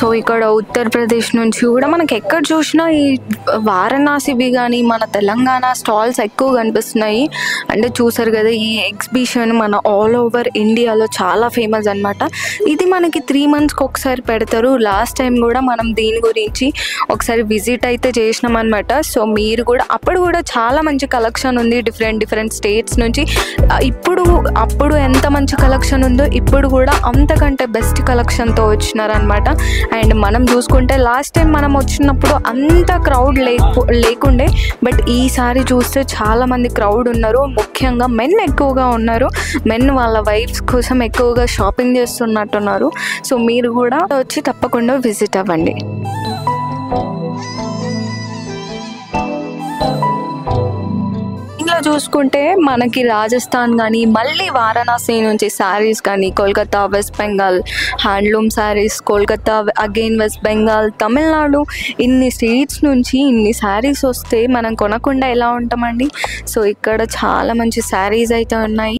So ఇక్కడ ఉత్తరప్రదేశ్ నుంచి కూడా మనకి ఎక్కడ చూసినా ఈ వారణాసివి కానీ మన తెలంగాణ స్టాల్స్ ఎక్కువ కనిపిస్తున్నాయి. అంటే చూసారు కదా, ఈ ఎగ్జిబిషన్ మన ఆల్ ఓవర్ ఇండియాలో చాలా ఫేమస్ అనమాట. ఇది మనకి 3 monthsకి ఒకసారి పెడతారు. లాస్ట్ టైం కూడా మనం దీని గురించి ఒకసారి విజిట్ అయితే చేసినాం అనమాట. సో మీరు కూడా అప్పుడు కూడా చాలా మంచి కలెక్షన్ ఉంది డిఫరెంట్ స్టేట్స్ నుంచి. అప్పుడు ఎంత మంచి కలెక్షన్ ఉందో ఇప్పుడు కూడా అంతకంటే బెస్ట్ కలెక్షన్తో వచ్చినారనమాట. అండ్ మనం చూసుకుంటే లాస్ట్ టైం మనం వచ్చినప్పుడు అంత క్రౌడ్ లేకుండే, బట్ ఈసారి చూస్తే చాలా మంది క్రౌడ్ ఉన్నారు. ముఖ్యంగా మెన్ ఎక్కువగా ఉన్నారు. మెన్ వాళ్ళ వైఫ్స్ కోసం ఎక్కువగా షాపింగ్ చేస్తున్నట్టున్నారు. సో మీరు కూడా వచ్చి తప్పకుండా విజిట్ అవ్వండి. ఇలా చూసుకుంటే మనకి రాజస్థాన్ కానీ మళ్ళీ వారణాసి నుంచి శారీస్ కానీ, Kolkata, west Bengal handloom saris, Kolkata again west Bengal, Tamil Nadu, ఇన్ని స్టేట్స్ నుంచి ఇన్ని శారీస్ వస్తే మనం కొనకుండా ఎలా ఉంటామండి. సో ఇక్కడ చాలా మంచి శారీస్ అయితే ఉన్నాయి.